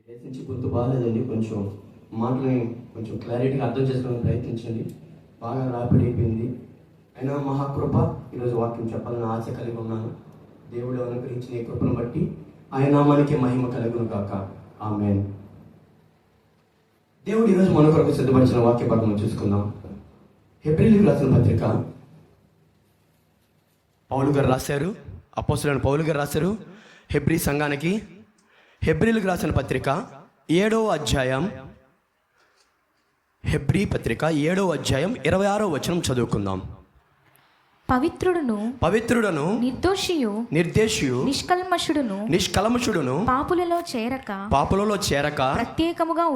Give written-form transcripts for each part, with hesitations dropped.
నుంచి గొంతు బాగాలేదండి, కొంచెం మాటని కొంచెం క్లారిటీగా అర్థం చేసుకోవడానికి ప్రయత్నించండి. బాగా రాపిడి అయిపోయింది. అయినా మహాకృప ఈరోజు వాక్యం చెప్పాలని ఆశ కలిగి ఉన్నాను. దేవుడు అనుగ్రహించిన ఈ కృపను బట్టి ఆయన నామానికి మహిమ కలుగును కాక. ఆమేన్. దేవుడు ఈరోజు మన కొరకు సిద్ధపరిచిన వాక్య భాగం చూసుకుందాం. హెబ్రీయులకు రాసిన పత్రిక పౌలు గారు రాశారు. అపోస్తలుడైన పౌలు గారు రాశారు హెబ్రీ సంఘానికి. హెబ్రీయులకు రాసిన పత్రిక 7వ అధ్యాయం, హెబ్రీ పత్రిక 7వ అధ్యాయం 26వ వచనం చదువుకుందాం. పవిత్రుడును నిర్దోషియు నిష్కల్మషుడును పాపులలో చేరక ప్రత్యేకంగా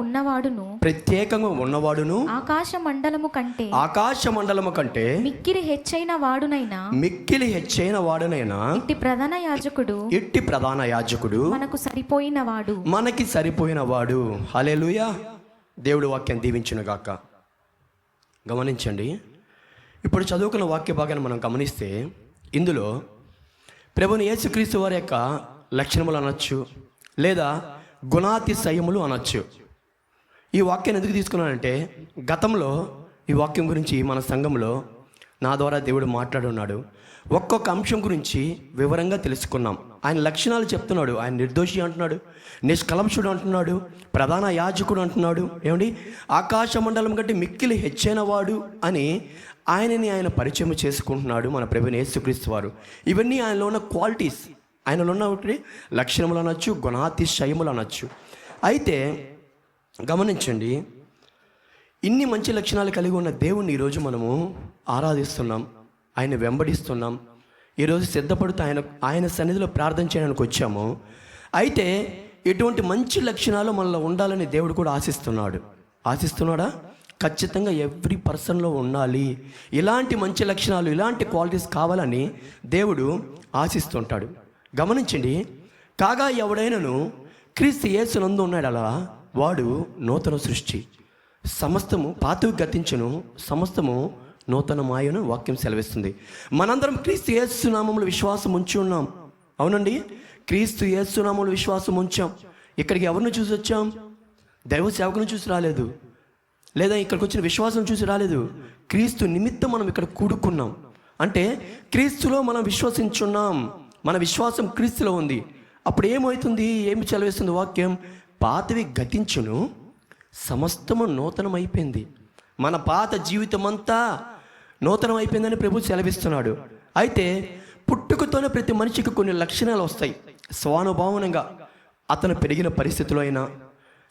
ఉన్నవాడును ఆకాశ మండలము కంటే మిక్కిలి హెచ్చైన వాడునైనా ఇట్టి ప్రధాన యాజకుడు మనకి సరిపోయిన వాడు. హల్లెలూయా. దేవుడు వాక్యం దీవించును గాక. గమనించండి, ఇప్పుడు చదువుకున్న వాక్య భాగాన్ని మనం గమనిస్తే ఇందులో ప్రభుని యేసుక్రీస్తు వారి యొక్క లక్షణములు అనొచ్చు, లేదా గుణాతిశయములు అనొచ్చు. ఈ వాక్యాన్ని ఎందుకు తీసుకున్నానంటే, గతంలో ఈ వాక్యం గురించి మన సంఘంలో నా ద్వారా దేవుడు మాట్లాడున్నాడు. ఒక్కొక్క అంశం గురించి వివరంగా తెలుసుకున్నాం. ఆయన లక్షణాలు చెప్తున్నాడు. ఆయన నిర్దోషి అంటున్నాడు, నిష్కలంషుడు అంటున్నాడు, ప్రధాన యాజకుడు అంటున్నాడు. ఏమండి, ఆకాశ మండలం కంటే మిక్కిలి హెచ్చైన వాడు అని ఆయన పరిచయం చేసుకుంటున్నాడు మన ప్రభువైన యేసుక్రీస్తు వారు. ఇవన్నీ ఆయనలో ఉన్న క్వాలిటీస్, ఆయనలో ఉన్న లక్షణములు అనొచ్చు, గుణాతిశయములు అనొచ్చు. అయితే గమనించండి, ఇన్ని మంచి లక్షణాలు కలిగి ఉన్న దేవుణ్ణి ఈరోజు మనము ఆరాధిస్తున్నాం, ఆయన వెంబడిస్తున్నాం. ఈరోజు సిద్ధపడుతూ ఆయన సన్నిధిలో ప్రార్థన చేయడానికి వచ్చాము. అయితే ఇటువంటి మంచి లక్షణాలు మనలో ఉండాలని దేవుడు కూడా ఆశిస్తున్నాడా? ఖచ్చితంగా ఎవ్రీ పర్సన్లో ఉండాలి. ఇలాంటి మంచి లక్షణాలు, ఇలాంటి క్వాలిటీస్ కావాలని దేవుడు ఆశిస్తుంటాడు. గమనించండి, కాగా ఎవడైనను క్రీస్తు యేసునందు ఉన్నాడు, అలా వాడు నూతన సృష్టి. సమస్తము పాతవి గతించును, సమస్తము నూతనమాయను వాక్యం సెలవిస్తుంది. మనందరం క్రీస్తు యేసు నామములో విశ్వాసం ఉంచి ఉన్నాం. అవునండి, క్రీస్తు యేసు నామములో విశ్వాసం ఉంచాం. ఇక్కడికి ఎవరిని చూసి వచ్చాం? దైవ సేవకుని చూసి రాలేదు, లేదా ఇక్కడికి వచ్చిన విశ్వాసం చూసి రాలేదు. క్రీస్తు నిమిత్తం మనం ఇక్కడ కూడుకున్నాం. అంటే క్రీస్తులో మనం విశ్వసించున్నాం, మన విశ్వాసం క్రీస్తులో ఉంది. అప్పుడు ఏమవుతుంది? ఏమి సెలవిస్తుంది వాక్యం? పాతవి గతించును, సమస్తము నూతనం అయిపోయింది. మన పాత జీవితం అంతా నూతనం అయిపోయిందని ప్రభు సెలవిస్తున్నాడు. అయితే పుట్టుకతోనే ప్రతి మనిషికి కొన్ని లక్షణాలు వస్తాయి. స్వానుభావనంగా అతను పెరిగిన పరిస్థితిలో అయినా,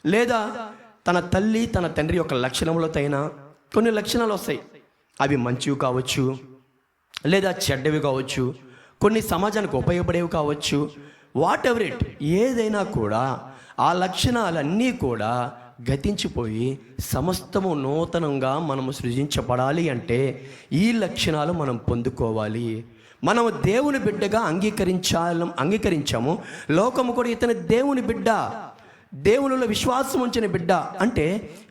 లేదా తన తల్లి తన తండ్రి యొక్క లక్షణములతో అయినా కొన్ని లక్షణాలు వస్తాయి. అవి మంచివి కావచ్చు, లేదా చెడ్డవి కావచ్చు, కొన్ని సమాజానికి ఉపయోగపడేవి కావచ్చు. వాట్ ఎవర్ ఇట్, ఏదైనా కూడా ఆ లక్షణాలన్నీ కూడా గతించిపోయి సమస్తము నూతనంగా మనము సృజించబడాలి అంటే ఈ లక్షణాలు మనం పొందుకోవాలి. మనము దేవుని బిడ్డగా అంగీకరించాము. లోకము కూడా ఇతని దేవుని బిడ్డ, దేవునిలో విశ్వాసం ఉంచిన బిడ్డ అంటే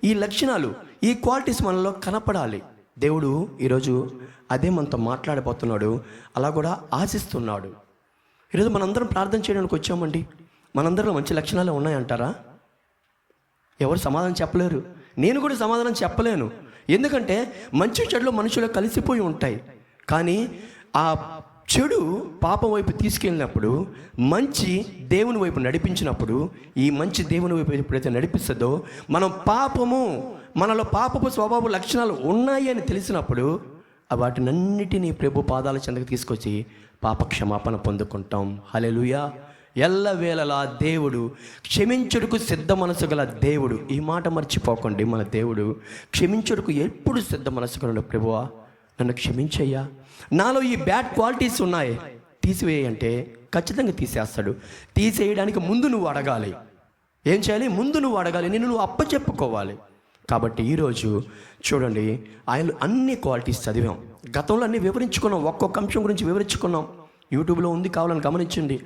ఈ లక్షణాలు, ఈ క్వాలిటీస్ మనలో కనపడాలి. దేవుడు ఈరోజు అదే మనతో మాట్లాడబోతున్నాడు, అలా కూడా ఆశిస్తున్నాడు. ఈరోజు మనందరం ప్రార్థన చేయడానికి వచ్చామండి. మనందరిలో మంచి లక్షణాలు ఉన్నాయంటారా? ఎవరు సమాధానం చెప్పలేరు. నేను కూడా సమాధానం చెప్పలేను. ఎందుకంటే మంచి చెడులు మనుషులు కలిసిపోయి ఉంటాయి. కానీ ఆ చెడు పాపం వైపు తీసుకెళ్ళినప్పుడు, మంచి దేవుని వైపు నడిపించినప్పుడు, ఈ మంచి దేవుని వైపు ఎప్పుడైతే నడిపిస్తుందో, మనలో పాపపు స్వభావ లక్షణాలు ఉన్నాయి అని తెలిసినప్పుడు వాటినన్నిటినీ ప్రభు పాదాల చెంతకు తీసుకొచ్చి పాప క్షమాపణ పొందుకుంటాం. హల్లెలూయా. ఎల్లవేళలా దేవుడు క్షమించుటకు సిద్ధ మనసు గల దేవుడు. ఈ మాట మర్చిపోకండి. మన దేవుడు క్షమించుటకు ఎప్పుడు సిద్ధ మనసు గల. ప్రభువా, నన్ను క్షమించయ్యా, నాలో ఈ బ్యాడ్ క్వాలిటీస్ ఉన్నాయి, తీసివేయంటే ఖచ్చితంగా తీసేస్తాడు. తీసేయడానికి ముందు నువ్వు అడగాలి. ఏం చేయాలి? ముందు నువ్వు అడగాలి, నువ్వు అప్పచెప్పుకోవాలి. కాబట్టి ఈరోజు చూడండి, ఆయన అన్ని క్వాలిటీస్ చదివాం. గతంలో అన్ని వివరించుకున్నాం, ఒక్కొక్క అంశం గురించి వివరించుకున్నాం. యూట్యూబ్లో ఉంది, కావాలని గమనించండి.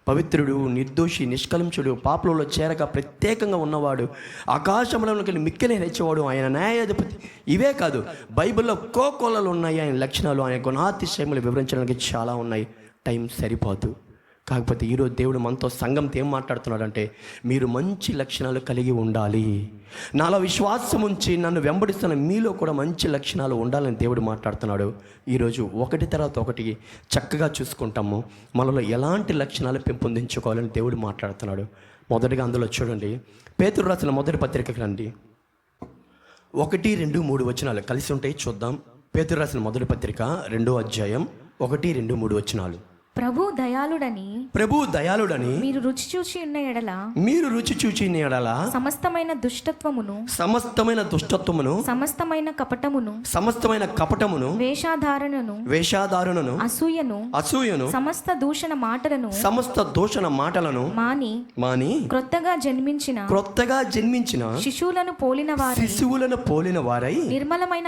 పవిత్రుడు, నిర్దోషి, నిష్కలంషుడు, పాపలలో చేరక ప్రత్యేకంగా ఉన్నవాడు, ఆకాశంలోకి మిక్కిలి హెచ్చేవాడు, ఆయన న్యాయాధిపతి. ఇవే కాదు, బైబిల్లో కోకొల్లలు ఉన్నాయి ఆయన లక్షణాలు, ఆయన గుణాతిశయములు వివరించడానికి చాలా ఉన్నాయి. టైం సరిపోదు. కాకపోతే ఈరోజు దేవుడు మనతో సంఘంతో ఏం మాట్లాడుతున్నాడంటే, మీరు మంచి లక్షణాలు కలిగి ఉండాలి, నాలో విశ్వాసం ఉంచి నన్ను వెంబడిస్తున్న మీలో కూడా మంచి లక్షణాలు ఉండాలని దేవుడు మాట్లాడుతున్నాడు. ఈరోజు ఒకటి తర్వాత ఒకటి చక్కగా చూసుకుంటాము, మనలో ఎలాంటి లక్షణాలు పెంపొందించుకోవాలని దేవుడు మాట్లాడుతున్నాడు. మొదటిగా అందులో చూడండి, పేతురు రాసిన మొదటి పత్రికకి రండి. 1, 2, 3 వచనాలు కలిసి ఉంటాయి, చూద్దాం. పేతురు రాసిన మొదటి పత్రిక 2వ అధ్యాయం 1, 2, 3 వచనాలు. ప్రభు దయాళుడని మీరు రుచి చూచి ఉన్న ఎడల సమస్తమైన దుష్టత్వమును సమస్తమైన కపటమును వేషధారణను అసూయను సమస్త దూషణ మాటలను మాని క్రొత్తగా జన్మించిన శిశువులను పోలిన వారై నిర్మలమైన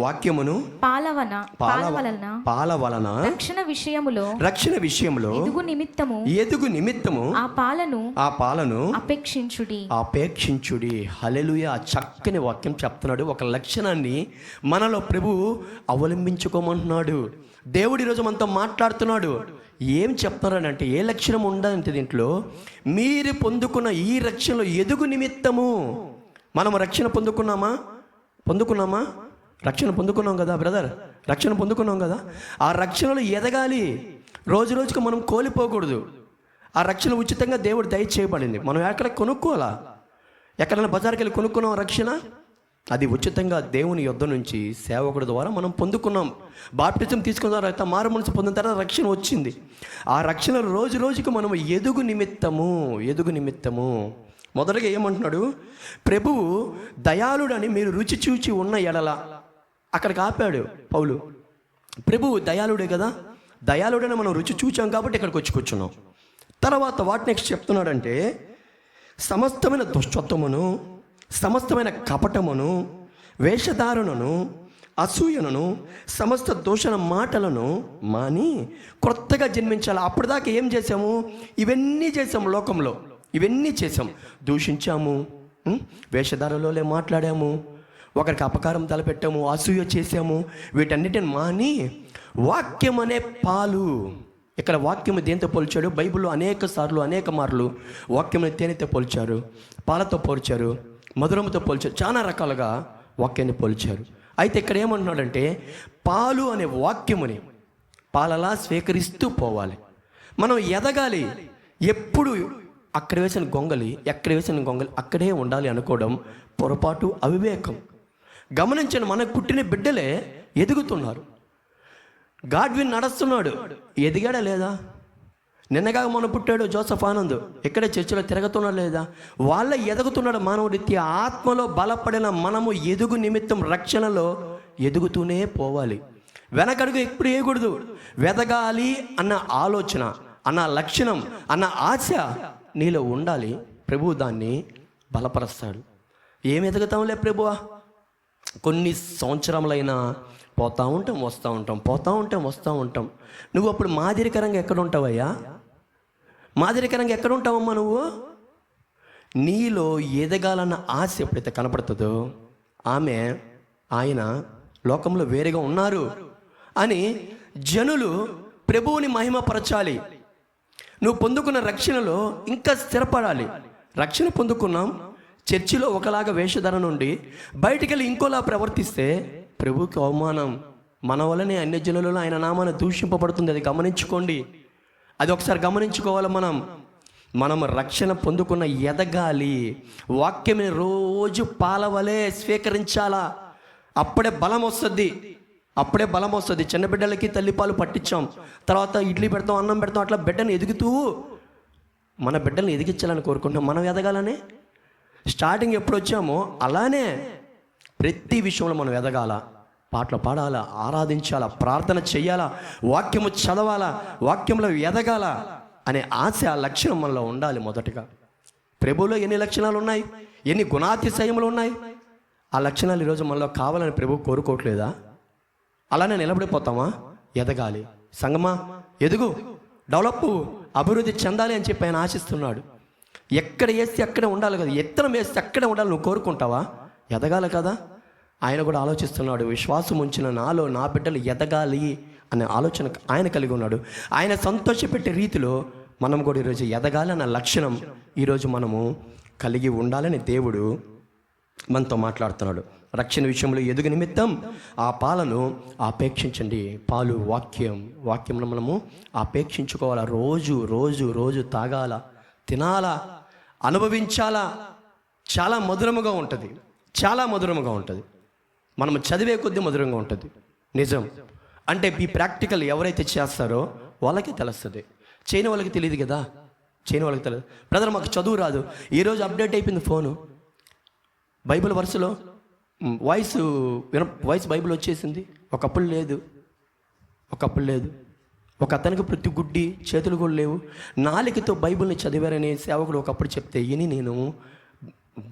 వాక్యమును పాల వలన రక్షణ విషయములో ఎదుగు నిమిత్తము ఆ పాలను అపేక్షించుడి. హల్లెలూయా. చక్కని వాక్యం చెప్తున్నాడు. ఒక లక్షణాన్ని మనలో ప్రభువు అవలంబించుకోమంటున్నాడు. దేవుడు ఈరోజు మనతో మాట్లాడుతున్నాడు. ఏం చెప్తున్నాడంటే, ఏ లక్షణం ఉండాలంటే దీంట్లో, మీరు పొందుకున్న ఈ రక్షణలో ఎదుగు నిమిత్తము. మనం రక్షణ పొందుకున్నామా? రక్షణ పొందుకున్నాం కదా బ్రదర్, రక్షణ పొందుకున్నాం కదా. ఆ రక్షణలో ఎదగాలి. రోజు రోజుకు మనం కోల్పోకూడదు. ఆ రక్షణ ఉచితంగా దేవుడు దయచేయబడింది. మనం ఎక్కడ కొనుక్కోవాలా? ఎక్కడైనా బజార్కి వెళ్ళి కొనుక్కున్నాం రక్షణ? అది ఉచితంగా దేవుని యొద్ద నుంచి సేవకుడి ద్వారా మనం పొందుకున్నాం. బాప్టిజం తీసుకున్న తర్వాత, మారు మనసు పొందిన తర్వాత రక్షణ వచ్చింది. ఆ రక్షణ రోజు రోజుకు మనం ఎదుగు నిమిత్తము. మొదటగా ఏమంటున్నాడు? ప్రభువు దయాళుడని మీరు రుచి చూచి ఉన్న ఎడల. అక్కడికి ఆపాడు పౌలు. ప్రభువు దయాళుడే కదా, దయాళుడని మనం రుచి చూచాం కాబట్టి ఇక్కడికి వచ్చి కూర్చున్నాం. తర్వాత వాట్ నెక్స్ట్ చెప్తున్నాడంటే, సమస్తమైన దుష్టత్వమును సమస్తమైన కపటమును వేషధారణను అసూయను సమస్త దూషణ మాటలను మాని క్రొత్తగా జన్మించాలి. అప్పటిదాకా ఏం చేసాము? ఇవన్నీ చేసాము. లోకంలో ఇవన్నీ చేసాం. దూషించాము, వేషధారలోనే మాట్లాడాము, ఒకరికి అపకారం తలపెట్టాము, అసూయ చేసాము. వీటన్నిటిని మాని వాక్యం అనే పాలు. ఇక్కడ వాక్యము దేంతో పోల్చాడు? బైబిల్లో అనేక మార్లు వాక్యం తేనెతో పోల్చారు, పాలతో పోల్చారు, మధురముతో పోల్చారు, చాలా రకాలుగా వాక్యాన్ని పోల్చారు. అయితే ఇక్కడ ఏమంటున్నాడంటే, పాలు అనే వాక్యముని పాలలా స్వీకరిస్తూ పోవాలి. మనం ఎదగాలి. ఎప్పుడు ఎక్కడ వేసిన గొంగలి అక్కడే ఉండాలి అనుకోవడం పొరపాటు, అవివేకం. గమనించండి, మనకు పుట్టిన బిడ్డలే ఎదుగుతున్నారు. గాడ్విన్ నడుస్తున్నాడు, ఎదిగాడా లేదా? నిన్నగా మనం పుట్టాడు జోసఫ్ ఆనంద్, ఇక్కడే చర్చిలో తిరగతున్నాడు లేదా? వాళ్ళ ఎదుగుతున్నాడు. మానవుడి ఆత్మలో బలపడిన మనము ఎదుగు నిమిత్తం రక్షణలో ఎదుగుతూనే పోవాలి. వెనకడుగు ఎప్పుడు వేయకూడదు. వెదగాలి అన్న ఆలోచన, అన్న లక్షణం, అన్న ఆశ నీలో ఉండాలి. ప్రభువు దాన్ని బలపరుస్తాడు. ఏమి ఎదుగుతాంలే ప్రభువా, కొన్ని సంవత్సరములైనా పోతూ ఉంటాం, వస్తూ ఉంటాం. నువ్వు అప్పుడు మాదిరికరంగా ఎక్కడ ఉంటావయ్యా? మాదిరికరంగా ఎక్కడ ఉంటావమ్మా నువ్వు? నీలో ఎదగాలన్న ఆశ ఎప్పుడైతే కనపడుతుందో, ఆయన లోకంలో వేరేగా ఉన్నారు అని జనులు ప్రభువుని మహిమపరచాలి. నువ్వు పొందుకున్న రక్షణలో ఇంకా స్థిరపడాలి. రక్షణ పొందుకున్నాం, చర్చిలో ఒకలాగా వేషధర నుండి బయటికి వెళ్ళి ఇంకోలా ప్రవర్తిస్తే ప్రభువుకి అవమానం. మన వల్లనే అన్య జనులలో ఆయన నామాన్ని దూషింపబడుతుంది. అది గమనించుకోండి. అది ఒకసారి గమనించుకోవాలి. మనం రక్షణ పొందుకున్న ఎదగాలి. వాక్యమే రోజు పాలవలే స్వీకరించాలా. అప్పుడే బలం వస్తుంది. చిన్న బిడ్డలకి తల్లిపాలు పట్టించాం, తర్వాత ఇడ్లీ పెడతాం, అన్నం పెడతాం. అట్లా బిడ్డను ఎదుగుతూ మన బిడ్డల్ని ఎదిగించాలని కోరుకుంటాం. మనం ఎదగాలనే స్టార్టింగ్ ఎప్పుడు వచ్చామో అలానే ప్రతి విషయంలో మనం ఎదగాల. పాటలు పాడాలా, ఆరాధించాలా, ప్రార్థన చెయ్యాలా, వాక్యము చదవాలా, వాక్యంలో ఎదగాల అనే ఆశ, లక్షణం మనలో ఉండాలి. మొదటగా ప్రభువులో ఎన్ని లక్షణాలు ఉన్నాయి, ఎన్ని గుణాతిశయములు ఉన్నాయి. ఆ లక్షణాలు ఈరోజు మనలో కావాలని ప్రభువు కోరుకోవట్లేదా? అలానే నిలబడిపోతామా? ఎదగాలి. సంగమా ఎదుగు, డెవలప్, అభివృద్ధి చెందాలి అని చెప్పి ఆయన ఆశిస్తున్నాడు. ఎక్కడ వేస్తే అక్కడే ఉండాలి కదా, ఎత్తనం వేస్తే అక్కడే ఉండాలి. నువ్వు కోరుకుంటావా? ఎదగాలి కదా. ఆయన కూడా ఆలోచిస్తున్నాడు, విశ్వాసం ఉంచిన నాలో నా బిడ్డలు ఎదగాలి అనే ఆలోచన ఆయన కలిగి ఉన్నాడు. ఆయన సంతోషపెట్టే రీతిలో మనం కూడా ఈరోజు ఎదగాలన్న లక్షణం ఈరోజు మనము కలిగి ఉండాలని దేవుడు మనతో మాట్లాడుతున్నాడు. రక్షణ విషయంలో ఎదుగు నిమిత్తం ఆ పాలను ఆపేక్షించండి. పాలు వాక్యంలో మనము ఆపేక్షించుకోవాలా. రోజు రోజు రోజు తాగాల, తినాలా, అనుభవించాలా. చాలా మధురముగా ఉంటుంది, చాలా మధురముగా ఉంటుంది. మనము చదివే కొద్దీ మధురంగా ఉంటుంది. నిజం అంటే ఈ ప్రాక్టికల్ ఎవరైతే చేస్తారో వాళ్ళకి తెలుస్తుంది, చేయని వాళ్ళకి తెలియదు కదా. చేయని వాళ్ళకి తెలియదు. బ్రదర్ మాకు చదువు రాదు, ఈరోజు అప్డేట్ అయిపోయింది ఫోను, బైబిల్ వరుసలో వాయిస్ బైబిల్ వచ్చేసింది. ఒకప్పుడు లేదు. ఒక అతనికి ప్రతి గుడ్డి, చేతులు కూడా లేవు, నాలుకతో బైబిల్ని చదివారనే సేవకుడు ఒకప్పుడు చెప్తే నేను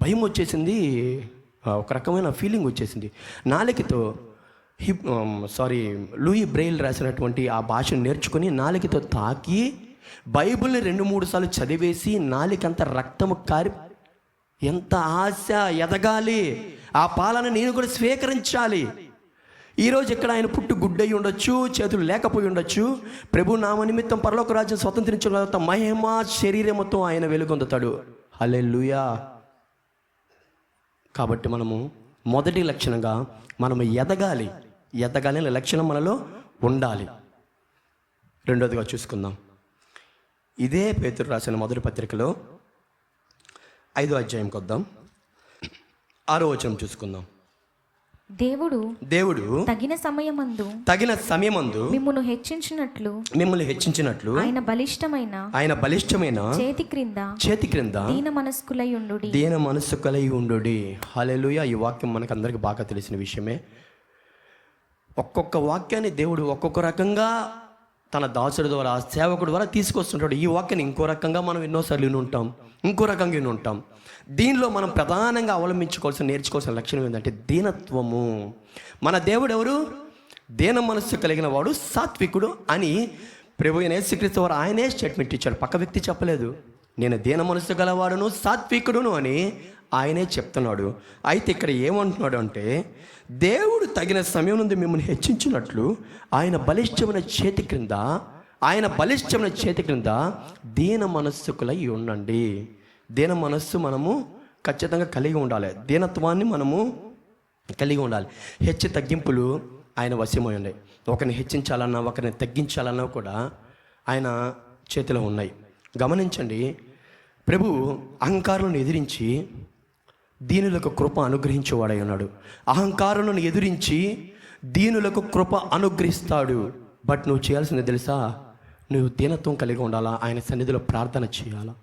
భయం వచ్చేసింది, ఒక రకమైన ఫీలింగ్ వచ్చేసింది. నాలుకతో లూయి బ్రెయిల్ రాసినటువంటి ఆ భాషను నేర్చుకొని నాలుకతో తాకి బైబిల్ని 2-3 సార్లు చదివేసి నాలుకంత రక్తము కారి, ఎంత ఆశ, ఎదగాలి, ఆ పాలన నేను కూడా స్వీకరించాలి. ఈరోజు ఇక్కడ ఆయన పుట్టు గుడ్డయి ఉండొచ్చు, చేతులు లేకపోయి ఉండొచ్చు. ప్రభు నామ నిమిత్తం పరలోక రాజ్యం స్వతంత్రించిన తర్వాత మహిమ శరీరముతో ఆయన వెలుగొందుతాడు. హల్లెలూయా. కాబట్టి మనము మొదటి లక్షణంగా మనము ఎదగాలి అనే లక్షణం మనలో ఉండాలి. రెండోదిగా చూసుకుందాం. ఇదే పేతురు రాసిన మొదటి పత్రికలో 5వ అధ్యాయంకి వద్దాం. 6వ వచనం చూసుకుందాం. దేవుడు తగిన సమయమందు మిమ్మును హెచ్చించినట్లు ఆయన బలిష్టమైన చేతి క్రింద దీన మనస్కులై ఉండుడి. హల్లెలూయా. ఈ వాక్యం మనకు అందరికి బాగా తెలిసిన విషయమే. ఒక్కొక్క వాక్యాన్ని దేవుడు ఒక్కొక్క రకంగా తన దాసుడి ద్వారా, సేవకుడి ద్వారా తీసుకొస్తుంటాడు. ఈ వాక్యాన్ని ఇంకో రకంగా మనం ఎన్నోసార్లు ఇంకో రకంగా వినుంటాం. దీనిలో మనం ప్రధానంగా నేర్చుకోవాల్సిన లక్షణం ఏంటంటే దీనత్వము. మన దేవుడు ఎవరు? దీన మనస్సు కలిగిన వాడు సాత్వికుడు అని ప్రభువైన యేసుక్రీస్తు వారు ఆయనే స్టేట్మెంట్ ఇచ్చాడు. పక్క వ్యక్తి చెప్పలేదు. నేను దీన మనస్సు గలవాడును సాత్వికుడును అని ఆయనే చెప్తున్నాడు. అయితే ఇక్కడ ఏమంటున్నాడు అంటే, దేవుడు తగిన సమయం నుండి మిమ్మల్ని హెచ్చించినట్లు ఆయన బలిష్టమైన చేతి క్రింద దీన మనస్సుకులై ఉండండి. దీన మనస్సు మనము ఖచ్చితంగా కలిగి ఉండాలి. దీనత్వాన్ని మనము కలిగి ఉండాలి. హెచ్చు తగ్గింపులు ఆయన వశమై ఉన్నాయి. ఒకరిని హెచ్చించాలన్నా, ఒకరిని తగ్గించాలన్నా కూడా ఆయన చేతిలో ఉన్నాయి. గమనించండి, ప్రభు అహంకారులను ఎదిరించి దీనులకు కృప అనుగ్రహించేవాడై ఉన్నాడు. అహంకారులను ఎదిరించి దీనులకు కృప అనుగ్రహిస్తాడు. బట్ నువ్వు చేయాల్సింది తెలుసా? నువ్వు దీనత్వం కలిగి ఉండాలా, ఆయన సన్నిధిలో ప్రార్థన చేయాలా.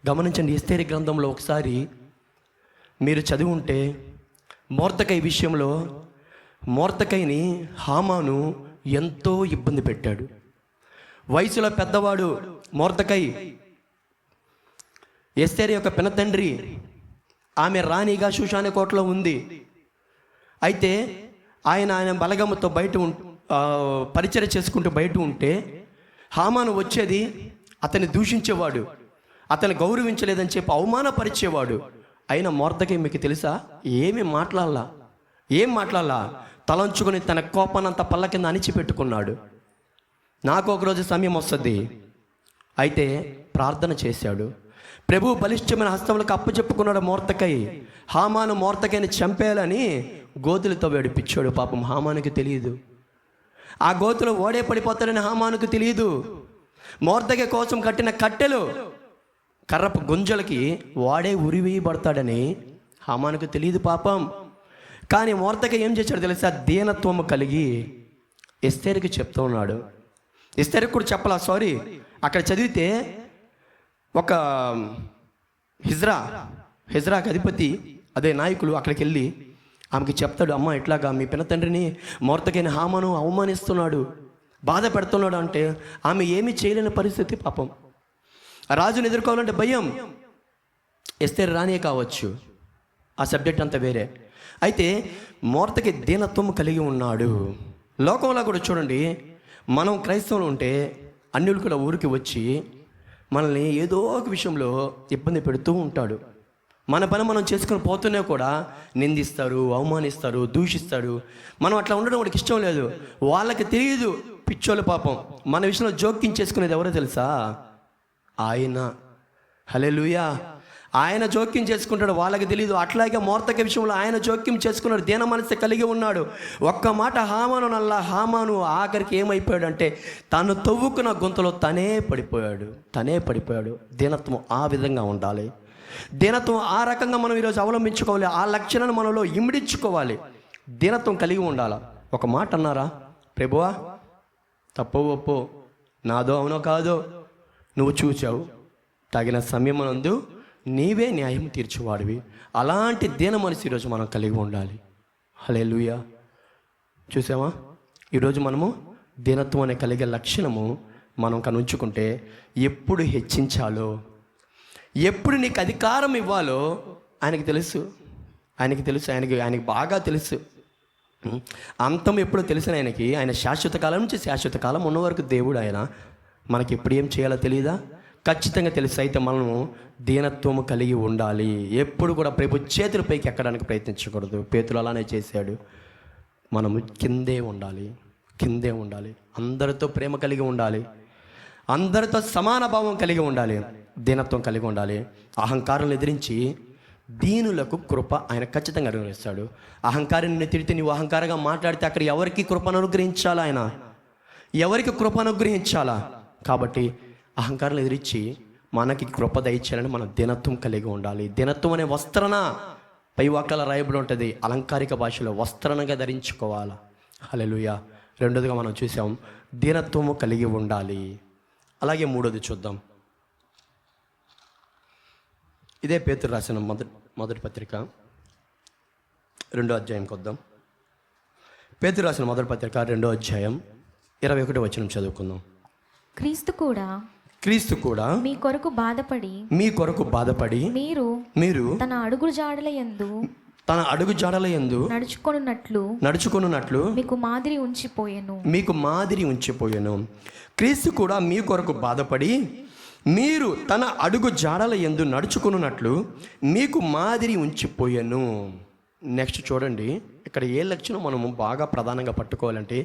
గమనించండి, ఎస్తేరు గ్రంథంలో ఒకసారి మీరు చదివి ఉంటే, మొర్దెకై విషయంలో మొర్దెకైని హామాను ఎంతో ఇబ్బంది పెట్టాడు. వయసులో పెద్దవాడు మొర్దెకై, ఎస్తేరు యొక్క పినతండ్రి. ఆమె రాణిగా షూషాను కోటలో ఉంది. అయితే ఆయన బలగముతో బయట పరిచర్య చేసుకుంటూ బయట ఉంటే హామాను వచ్చేది, అతన్ని దూషించేవాడు, అతన్ని గౌరవించలేదని చెప్పి అవమానపరిచేవాడు. అయినా మొర్దెకై మీకు తెలుసా, ఏం మాట్లాడాలా, తలంచుకొని తన కోపానంత పళ్ళ కింద అణిచిపెట్టుకున్నాడు. నాకు ఒకరోజు సమయం వస్తుంది. అయితే ప్రార్థన చేశాడు. ప్రభు బలిష్టమైన హస్తములకు అప్పచెప్పుకున్నాడు మొర్దెకై. హామాను మొర్దెకైని చంపేయాలని గోతులతో వేడిపించాడు. పాపం హామానుకి తెలియదు. ఆ గోతులో ఓడే పడిపోతాడని హామానుకు తెలియదు. మొర్దెకై కోసం కట్టిన కట్టెలు, కర్రపు గుంజలకి వాడే ఉరివేయబడతాడని హామానుకు తెలియదు పాపం. కానీ మొర్దెకై ఏం చేశాడు తెలుసా? దీనత్వము కలిగి ఎస్తేరుకి చెప్తూ ఉన్నాడు. ఎస్తేరుకి కూడా చెప్పలా, అక్కడ చదివితే ఒక హిజ్రాకి అధిపతి, అదే నాయకులు అక్కడికి వెళ్ళి ఆమెకి చెప్తాడు, అమ్మ ఇట్లాగా మీ పినతండ్రిని మొర్దెకైని హామాను అవమానిస్తున్నాడు, బాధ పెడుతున్నాడు అంటే ఆమె ఏమీ చేయలేని పరిస్థితి. పాపం రాజుని ఎదుర్కోవాలంటే భయం. ఎస్తేరు రాణియే కావచ్చు, ఆ సబ్జెక్ట్ అంతా వేరే. అయితే మొర్దెకై దీనత్వం కలిగి ఉన్నాడు. లోకంలో కూడా చూడండి, మనం క్రైస్తవులు ఉంటే అన్యులు కూడా ఊరికి వచ్చి మనల్ని ఏదో ఒక విషయంలో ఇబ్బంది పెడుతూ ఉంటాడు. మన పని మనం చేసుకుని పోతూనే కూడా నిందిస్తారు, అవమానిస్తారు, దూషిస్తాడు. మనం అట్లా ఉండడం వాడికి ఇష్టం లేదు. వాళ్ళకి తెలియదు పిచ్చోళ్ళు పాపం మన విషయంలో జోక్యం చేసుకునేది ఎవరో తెలుసా? ఆయన. హల్లెలూయా. ఆయన జోక్యం చేసుకుంటాడు, వాళ్ళకి తెలియదు. అట్లాగే మోర్దక విషయంలో ఆయన జోక్యం చేసుకున్నాడు, దీన మనసు కలిగి ఉన్నాడు. ఒక్క మాట హామాను నల్లా, హామాను ఆఖరికి ఏమైపోయాడు అంటే తను తవ్వుకున్న గుంతలో తనే పడిపోయాడు. దీనత్వం ఆ విధంగా ఉండాలి. దీనత్వం ఆ రకంగా మనం ఈరోజు అవలంబించుకోవాలి. ఆ లక్షణాన్ని మనలో ఇమిడించుకోవాలి. దీనత్వం కలిగి ఉండాలి. ఒక మాట అన్నారా, ప్రభువా తప్పో ఒప్పో, నాదో అవునో కాదో నువ్వు చూచావు, తగిన సమయమునందు నీవే న్యాయం తీర్చువాడివి. అలాంటి దీన మనసు ఈరోజు మనం కలిగి ఉండాలి. హల్లెలూయా. చూసావా, ఈరోజు మనము దీనత్వం అనే కలిగే లక్షణము మనం కనుంచుకుంటే ఎప్పుడు హెచ్చించాలో, ఎప్పుడు నీకు అధికారం ఇవ్వాలో ఆయనకి తెలుసు. ఆయనకి బాగా తెలుసు. అంతం ఎప్పుడో తెలిసిన ఆయనకి, ఆయన శాశ్వత కాలం నుంచి శాశ్వత కాలం ఉన్న వరకు దేవుడు. ఆయన మనకి ఎప్పుడు ఏం చేయాలో తెలియదా? ఖచ్చితంగా తెలుసు. అయితే మనము దీనత్వము కలిగి ఉండాలి. ఎప్పుడు కూడా ప్రభు చేతుల పైకి ఎక్కడానికి ప్రయత్నించకూడదు. పేతురు అలానే చేశాడు. మనము కిందే ఉండాలి. అందరితో ప్రేమ కలిగి ఉండాలి. అందరితో సమాన భావం కలిగి ఉండాలి. దీనత్వం కలిగి ఉండాలి. అహంకారాలను ఎదిరించి దీనులకు కృప ఆయన ఖచ్చితంగా అనుగ్రహిస్తాడు. అహంకారాన్ని తిడితే నువ్వు అహంకారంగా మాట్లాడితే అక్కడ ఎవరికి కృపను అనుగ్రహించాలా? ఆయన ఎవరికి కృప అనుగ్రహించాలా? కాబట్టి అహంకారాలు ఎదిరించి మనకి కృప దయచేయాలని మనం దీనత్వం కలిగి ఉండాలి. దీనత్వం అనే వస్త్రన పై వాక్యాల రాయబడి ఉంటుంది, అలంకారిక భాషలో వస్త్రణగా ధరించుకోవాలా. హల్లెలూయా. రెండోదిగా మనం చూసాం, దీనత్వము కలిగి ఉండాలి. అలాగే మూడోది చూద్దాం. ఇదే పేతురు రాసిన మొదటి పత్రిక 2వ అధ్యాయంకి వద్దాం. పేతురు రాసిన మొదటి పత్రిక 2వ అధ్యాయం 21వ వచనం చదువుకుందాం. క్రీస్తు కూడా మీ కొరకు బాధపడి మీరు తన అడుగు జాడల యందు నడుచుకొనున్నట్లు మీకు మాదిరి ఉంచిపోయెను. క్రీస్తు కూడా మీ కొరకు బాధపడి మీరు తన అడుగు జాడల యందు నడుచుకున్నట్లు మీకు మాదిరి ఉంచిపోయాను. నెక్స్ట్ చూడండి, ఇక్కడ ఏ లక్షణం మనము బాగా ప్రధానంగా పట్టుకోవాలంటే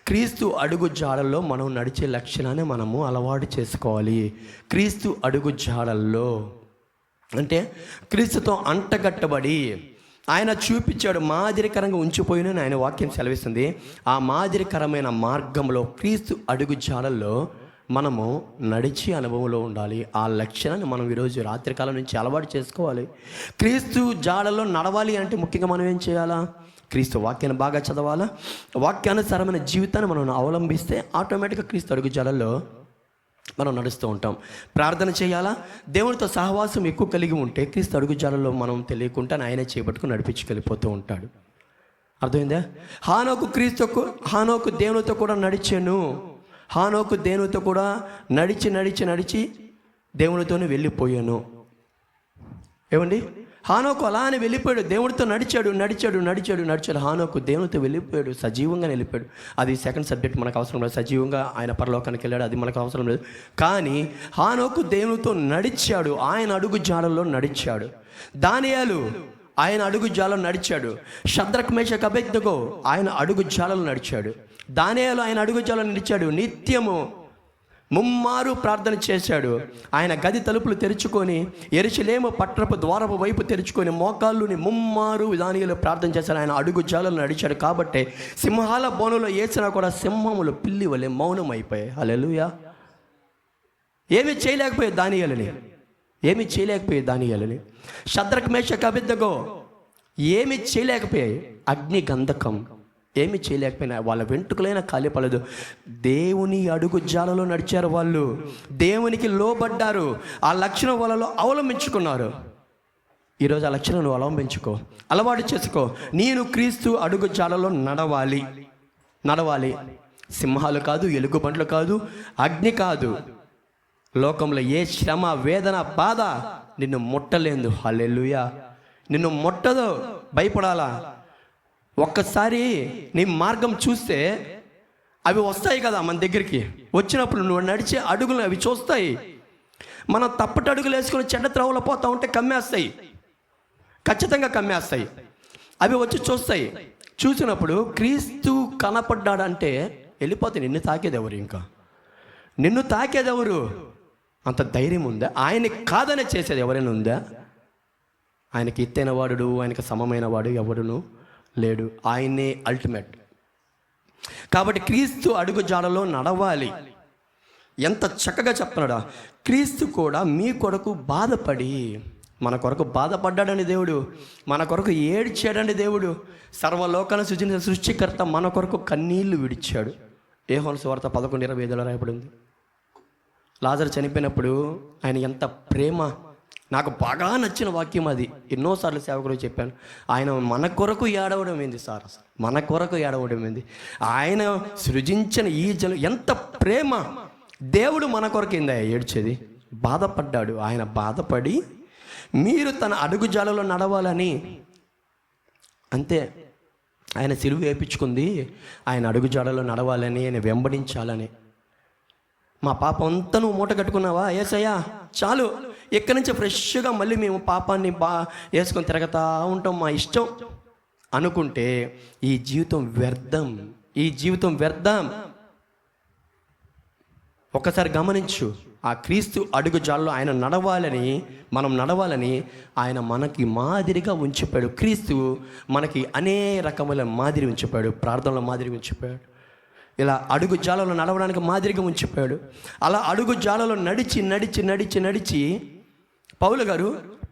క్రీస్తు అడుగు జాడల్లో మనం నడిచే లక్షణాన్ని మనము అలవాటు చేసుకోవాలి. క్రీస్తు అడుగు జాడల్లో అంటే క్రీస్తుతో అంటగట్టబడి ఆయన చూపించాడు, మాదిరికరంగా ఉంచిపోయినని ఆయన వాక్యం సెలవిస్తుంది. ఆ మాదిరికరమైన మార్గంలో క్రీస్తు అడుగు జాడల్లో మనము నడిచి అనుభవంలో ఉండాలి. ఆ లక్షణాన్ని మనం ఈరోజు రాత్రికాలం నుంచి అలవాటు చేసుకోవాలి. క్రీస్తు జాడలో నడవాలి అంటే ముఖ్యంగా మనం ఏం చేయాలా? క్రీస్తు వాక్యాన్ని బాగా చదవాలా. వాక్యానుసారమైన జీవితాన్ని మనం అవలంబిస్తే ఆటోమేటిక్గా క్రీస్తు అడుగు జాడల్లో మనం నడుస్తూ ఉంటాం. ప్రార్థన చేయాలా, దేవునితో సహవాసం ఎక్కువ కలిగి ఉంటే క్రీస్తు అడుగు జాడల్లో మనం తెలియకుండా ఆయనే చేపట్టుకుని నడిపించుకెళ్ళిపోతూ ఉంటాడు. అర్థమైందా? హానోకు దేవునితో కూడా నడిచాను. హానోకు దేవునితో కూడా నడిచి దేవునితోనే వెళ్ళిపోయాను. ఏమండి, హానోకు అలానే వెళ్ళిపోయాడు, దేవుడితో నడిచాడు. హానోకు దేవునితో వెళ్ళిపోయాడు, సజీవంగా వెళ్ళిపోయాడు. అది సెకండ్ సబ్జెక్ట్, మనకు అవసరం లేదు. సజీవంగా ఆయన పరలోకానికి వెళ్ళాడు, అది మనకు అవసరం లేదు. కానీ హానోకు దేవునితో నడిచాడు, ఆయన అడుగు జాడల్లో నడిచాడు. దానియేలు ఆయన అడుగు జాడలో నడిచాడు. షద్రక్ మేషక్ అబేద్నెగో ఆయన అడుగు జాడలో నడిచాడు. దానియేలు ఆయన అడుగు జాడలో నడిచాడు. నిత్యము ముమ్మారు ప్రార్థన చేశాడు. ఆయన గది తలుపులు తెరుచుకొని యెరూషలేము పట్టణపు ద్వారపు వైపు తెరుచుకొని మోకాళ్ళుని ముమ్మారు దానియేలు ప్రార్థన చేశాడు. ఆయన అడుగు జాడలో నడిచాడు. కాబట్టి సింహాల బోనులో వేసినా కూడా సింహములు పిల్లి వలె మౌనం అయిపోయాయి. హల్లెలూయా. ఏమీ చేయలేకపోయాయి దానియేలుని. షద్రక్ మేషక్ అబేద్నెగో ఏమి చేయలేకపోయాయి. అగ్ని గంధకం ఏమి చేయలేకపోయినా, వాళ్ళ వెంట్రుకలైనా కాలిపోలేదు. దేవుని అడుగు జాలలో నడిచారు. వాళ్ళు దేవునికి లోబడ్డారు. ఆ లక్షణం వాళ్ళలో అవలంబించుకున్నారు. ఈరోజు ఆ లక్షణం నువ్వు అవలంబించుకో, అలవాటు చేసుకో. నేను క్రీస్తు అడుగు జాలలో నడవాలి. సింహాలు కాదు, ఎలుగుబంట్లు కాదు, అగ్ని కాదు, లోకంలో ఏ శ్రమ, వేదన, బాధ నిన్ను ముట్టలేదు. హల్లెలూయా. నిన్ను ముట్టదో, భయపడాలా. ఒక్కసారి నీ మార్గం చూస్తే అవి వస్తాయి కదా మన దగ్గరికి. వచ్చినప్పుడు నువ్వు నడిచే అడుగులు అవి చూస్తాయి. మనం తప్పటి అడుగులు వేసుకొని చెడ్డ త్రవలో పోతా ఉంటే కమ్మేస్తాయి, ఖచ్చితంగా కమ్మేస్తాయి. అవి వచ్చి చూస్తాయి. చూసినప్పుడు క్రీస్తు కనపడ్డాడంటే వెళ్ళిపోతే నిన్ను తాకేదెవరు? ఇంకా నిన్ను తాకేదెవరు? అంత ధైర్యం ఉందా? ఆయనకి కాదనే చేసేది ఎవరైనా ఉందా? ఆయనకి ఎత్తైన వాడు, ఆయనకి సమమైన వాడు ఎవడును లేడు. ఆయనే అల్టిమేట్. కాబట్టి క్రీస్తు అడుగు జాడలో నడవాలి. ఎంత చక్కగా చెప్తున్నాడా! క్రీస్తు కూడా మీ కొరకు బాధపడి, మన కొరకు బాధపడ్డాడండి దేవుడు, మన కొరకు ఏడ్చాడండి దేవుడు. సర్వలోకాలను సృజించిన సృష్టికర్త మన కొరకు కన్నీళ్లు విడిచాడు. యోహాను సువార్త 11:25 రాయబడింది. లాజరు చనిపోయినప్పుడు ఆయన ఎంత ప్రేమ! నాకు బాగా నచ్చిన వాక్యం అది. ఎన్నోసార్లు సేవకులు చెప్పాను. ఆయన మన కొరకు ఏడవడం ఏంది సార్? అసలు మన కొరకు ఏడవడం ఏంది? ఆయన సృజించిన ఈ జనం ఎంత ప్రేమ! దేవుడు మన కొరకు ఏందా ఏడ్చేది? బాధపడ్డాడు. ఆయన బాధపడి మీరు తన అడుగుజాలలో నడవాలని, అంతే. ఆయన సిలువ వేయించుకుంది ఆయన అడుగుజాడలో నడవాలని, ఆయన వెంబడించాలని. మా పాప అంతా నువ్వు మూట కట్టుకున్నావా యేసయ్యా, చాలు, ఇక్కడి నుంచి ఫ్రెష్గా మళ్ళీ మేము పాపాన్ని వేసుకొని తిరగతా ఉంటాం, మా ఇష్టం అనుకుంటే ఈ జీవితం వ్యర్థం. ఈ జీవితం వ్యర్థం. ఒక్కసారి గమనించు. ఆ క్రీస్తు అడుగు జాడలో ఆయన నడవాలని, మనం నడవాలని ఆయన మనకి మాదిరిగా ఉంచిపోయాడు. క్రీస్తు మనకి అనేక రకముల మాదిరి ఉంచిపోయాడు. ప్రార్థనలో మాదిరి ఉంచిపోయాడు. ఇలా అడుగు జాలలో నడవడానికి మాదిరిగా ఉంచిపోయాడు. అలా అడుగు జాలలో నడిచి నడిచి నడిచి నడిచి పౌలు గారు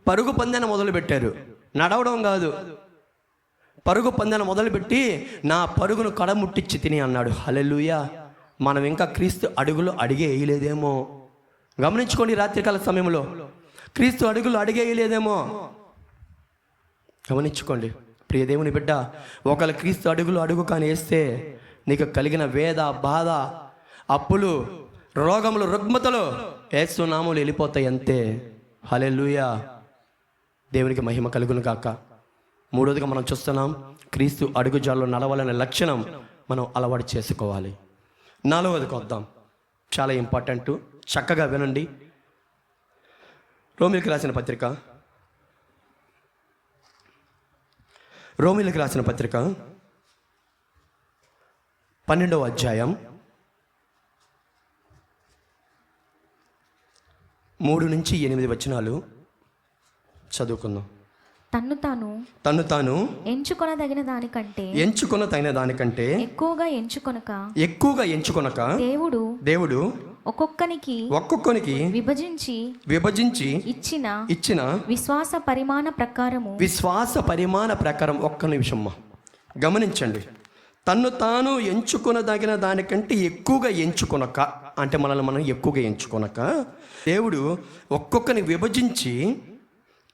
పరుగు పందెన మొదలుపెట్టారు. నడవడం కాదు, పరుగు పందెన మొదలుపెట్టి నా పరుగును కడముట్టించి తిని అన్నాడు. హల్లెలూయా. మనం ఇంకా క్రీస్తు అడుగులో అడిగే వేయలేదేమో. గమనించుకోండి, రాత్రికాల సమయంలో క్రీస్తు అడుగులు అడిగే వేయలేదేమో గమనించుకోండి. ప్రియ దేవుని బిడ్డ, ఒకవేళ క్రీస్తు అడుగులు అడుగు కానీ వేస్తే నీకు కలిగిన వేద, బాధ, అప్పులు, రోగములు, రుగ్మతలు యేసు నామములో వెళ్ళిపోతాయి అంతే. హల్లెలూయా. దేవునికి మహిమ కలుగును గాక. మూడోదిగా మనం చూస్తున్నాం, క్రీస్తు అడుగుజాల్లో నడవాలనే లక్షణం మనం అలవాటు చేసుకోవాలి. నాలుగవదికి వద్దాం. చాలా ఇంపార్టెంట్, చక్కగా వినండి. రోమిలకు రాసిన పత్రిక 12వ అధ్యాయం 3-8 వచనాలు చదువుకుందాం. తన్ను తాను ఎంచుకొనదగిన దానికంటే ఎక్కువగా ఎంచుకొనక దేవుడు ఒక్కొక్కనికి విభజించి ఇచ్చిన విశ్వాస పరిమాణ ప్రకారం. ఒక్క నిమిషం గమనించండి. తన్ను తాను ఎంచుకొనదగిన దానికంటే ఎక్కువగా ఎంచుకొనక, అంటే మనల్ని మనం ఎక్కువగా ఎంచుకొనక దేవుడు ఒక్కొక్కని విభజించి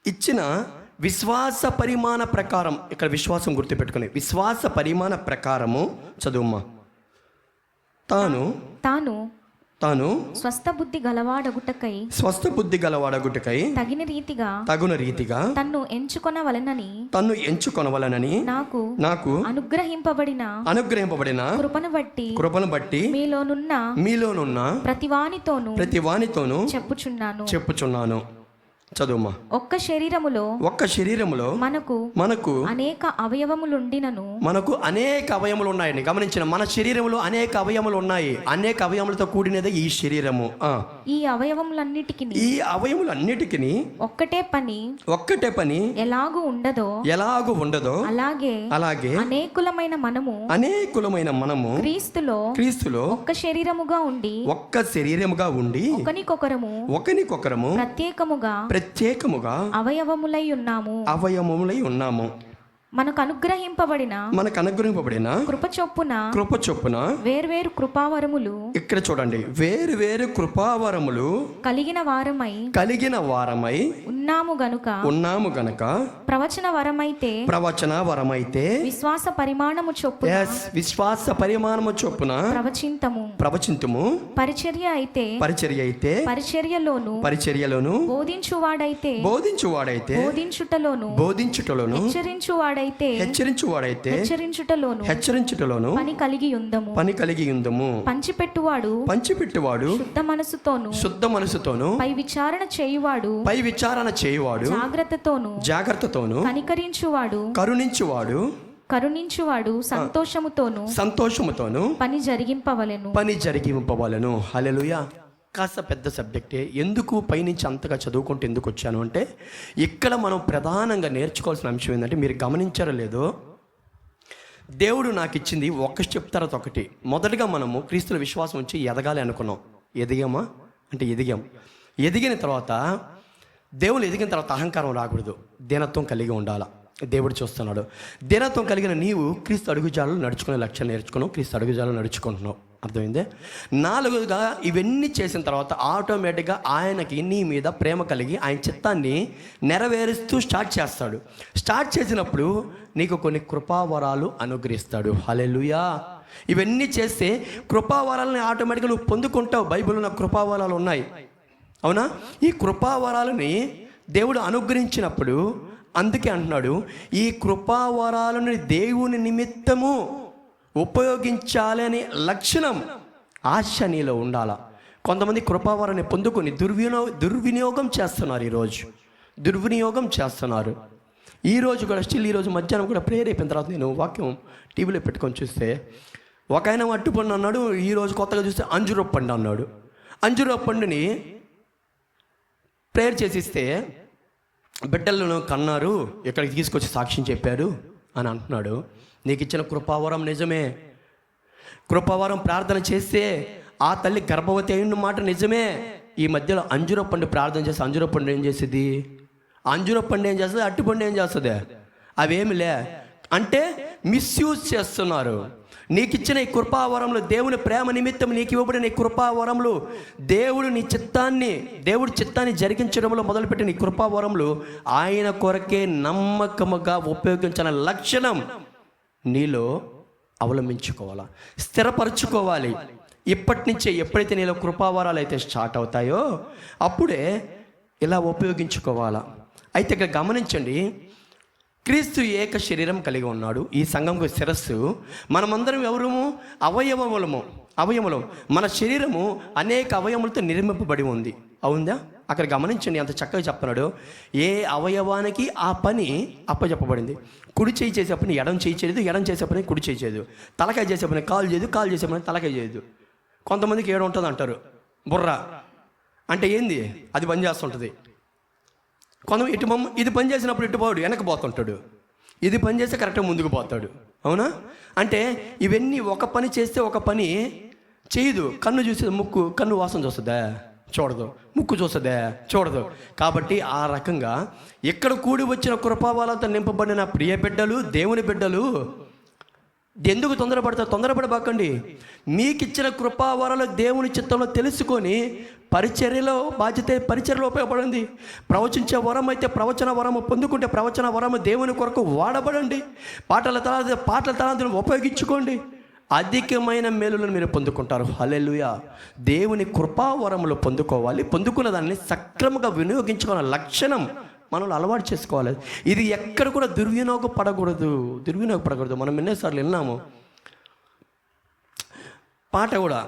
ఇచ్చిన విశ్వాస పరిమాణ ప్రకారం. ఇక్కడ విశ్వాసం గుర్తుపెట్టుకుని, విశ్వాస పరిమాణ ప్రకారము చదువుమ్మా. తాను స్వస్థ బుద్ధి గలవాడగుటకై తగిన రీతిగా తన్ను ఎంచుకొనవలెనని నాకు అనుగ్రహింపబడిన కృపను బట్టి మీలోనున్న ప్రతివానితోను చెప్పుచున్నాను. చదువుమా. ఒక్క శరీరములో మనకు అనేక అవయవములు ఉన్నాయండి. గమనించిన, మన శరీరంలో అనేక అవయవములు ఉన్నాయి. అనేక అవయవములతో కూడినదే ఈ శరీరము. ఈ అవయవములన్నిటికీ ఒక్కటే పని ఎలాగూ ఉండదో అలాగే అనేకులమైన మనము క్రీస్తులో ఒక్క శరీరముగా ఉండి ఒకనికొకరము ప్రత్యేకముగా అవయవములై ఉన్నాము. మనకు అనుగ్రహింపబడిన కృప చొప్పున వేర్వేరు కృపావరములు, ఇక్కడ చూడండి, వేర్వేరు కృపావరములు కలిగిన వారమై ఉన్నాము గనుక ప్రవచన వరమైతే విశ్వాస పరిమాణము చొప్పున ప్రవచింతుము. పరిచర్య అయితే పరిచర్యలోను బోధించువాడైతే బోధించుటలోను హెచ్చరించుటలోను పని కలిగి ఉందము. పంచిపెట్టువాడు శుద్ధ మనసుతోను పై విచారణ చేయువాడు జాగ్రత్తతోను కరుణించువాడు కరుణించువాడు సంతోషముతోను పని జరిగింపవలెను. హల్లెలూయా. కాస్త పెద్ద సబ్జెక్టే. ఎందుకు పైనుంచి అంతగా చదువుకుంటూ ఎందుకు వచ్చాను అంటే, ఇక్కడ మనం ప్రధానంగా నేర్చుకోవాల్సిన అంశం ఏంటంటే, మీరు గమనించారో లేదో, దేవుడు నాకు ఇచ్చింది ఒక స్టెప్ తర్వాత ఒకటి. మొదటగా మనము క్రీస్తుల విశ్వాసం ఉంచి ఎదగాలి అనుకున్నాం. ఎదిగామా అంటే ఎదిగాం. ఎదిగిన తర్వాత దేవుడు ఎదిగిన తర్వాత అహంకారం రాకూడదు, దీనత్వం కలిగి ఉండాలా. దేవుడు చూస్తున్నాడు. దీనత్వం కలిగిన నీవు క్రీస్తు అడుగుజాడలు నడుచుకునే లక్ష్యం నేర్చుకున్నావు, క్రీస్తు అడుగుజాడలు నడుచుకుంటున్నావు. అర్థమైందే. 4గా ఇవన్నీ చేసిన తర్వాత ఆటోమేటిక్గా ఆయనకి నీ మీద ప్రేమ కలిగి ఆయన చిత్తాన్ని నెరవేరుస్తూ స్టార్ట్ చేస్తాడు. స్టార్ట్ చేసినప్పుడు నీకు కొన్ని కృపావరాలు అనుగ్రహిస్తాడు. హల్లెలూయా. ఇవన్నీ చేస్తే కృపావరాలని ఆటోమేటిక్గా నువ్వు పొందుకుంటావు. బైబిల్లో నాకు కృపావరాలు ఉన్నాయి, అవునా? ఈ కృపావరాలని దేవుడు అనుగ్రహించినప్పుడు అందుకే అంటున్నాడు, ఈ కృపావరాలను దేవుని నిమిత్తము ఉపయోగించాలి అనే లక్షణం, ఆశ నీలో ఉండాల. కొంతమంది కృపావరాన్ని పొందుకొని దుర్వినియోగం చేస్తున్నారు. దుర్వినియోగం చేస్తున్నారు. ఈరోజు కూడా ఈరోజు మధ్యాహ్నం కూడా ప్రేయర్ అయిపోయిన తర్వాత నేను వాక్యం టీవీలో పెట్టుకొని చూస్తే, ఒక ఆయన అట్టుపండు అన్నాడు, ఈరోజు కొత్తగా చూస్తే అంజూరపు పండు అన్నాడు. అంజూరపు పండుని ప్రేయర్ చేసిస్తే బిడ్డలను కన్నారు, ఇక్కడికి తీసుకొచ్చి సాక్ష్యం చెప్పారు అని అంటున్నాడు. నీకు ఇచ్చిన కృపావరం నిజమే. కృపావరం ప్రార్థన చేస్తే ఆ తల్లి గర్భవతి అయిన మాట నిజమే. ఈ మధ్యలో అంజూరపు పండు ప్రార్థన చేస్తే అంజూరపు పండు ఏం చేస్తుంది? అంజూరపు పండు ఏం చేస్తుంది? అట్టిపండు ఏం చేస్తుంది? అవేమిలే అంటే మిస్యూజ్ చేస్తున్నారు. నీకు ఇచ్చిన ఈ కృపావరములు, దేవుని ప్రేమ నిమిత్తం నీకు ఇవ్వబడిన ఈ కృపావరములు, దేవుడు చిత్తాన్ని జరిగించడంలో మొదలుపెట్టిన ఈ కృపావరములు ఆయన కొరకే నమ్మకముగా ఉపయోగించిన లక్షణం నీలో అవలంబించుకోవాలా, స్థిరపరచుకోవాలి. ఇప్పటి నుంచే ఎప్పుడైతే నీలో కృపావరాలు అయితే స్టార్ట్ అవుతాయో అప్పుడే ఇలా ఉపయోగించుకోవాలా. అయితే ఇక్కడ గమనించండి, క్రీస్తు ఏక శరీరం కలిగి ఉన్నాడు. ఈ సంఘంకు శిరస్సు. మనమందరం ఎవరము? అవయవములు. మన శరీరము అనేక అవయములతో నిర్మింపబడి ఉంది, అవుందా? అక్కడ గమనించండి, అంత చక్కగా చెప్తున్నాడు. ఏ అవయవానికి ఆ పని అప్పచెప్పబడింది. కుడి చేయి చేసే పని ఎడం చేయి చేయదు, ఎడం చేసే పని కుడి చేయి చేయదు. తలకాయ చేసే పని కాలు చేయదు, కాలు చేసే పని తలకాయ చేయదు. కొంతమందికి ఏడు ఉంటుంది అంటారు, బుర్ర అంటే ఏంది? అది పని చేస్తుంటుంది. కొంతమంది ఇది పని చేసినప్పుడు ఇటు పోడు, వెనక పోతుంటాడు. ఇది పని చేస్తే కరెక్ట్గా ముందుకు పోతాడు, అవునా? అంటే ఇవన్నీ ఒక పని చేస్తే ఒక పని చేయదు. కన్ను చూస్తే కన్ను వాసన చూస్తుందా? చూడదు. ముక్కు చూస్తుందా? చూడదు. కాబట్టి ఆ రకంగా ఇక్కడ కూడి వచ్చిన కృపావరాలతో నింపబడిన ప్రియ బిడ్డలు, దేవుని బిడ్డలు ఎందుకు తొందరపడబాకండి. మీకు ఇచ్చిన కృపావరాలు దేవుని చిత్తంలో తెలుసుకొని పరిచర్యలో ఉపయోగపడండి. ప్రవచించే వరం అయితే ప్రవచన వరము పొందుకుంటే ప్రవచన వరము దేవుని కొరకు వాడబడండి. పాటల తలాంతులను ఉపయోగించుకోండి. అధికమైన మేలులను మీరు పొందుకుంటారు. హల్లెలూయా. దేవుని కృపావరములు పొందుకోవాలి. పొందుకున్న దాన్ని సక్రమంగా వినియోగించుకున్న లక్షణం మనల్ని అలవాటు చేసుకోవాలి. ఇది ఎక్కడ కూడా దుర్వినియోగపడకూడదు. మనం ఎన్నోసార్లు విన్నాము. పాట కూడా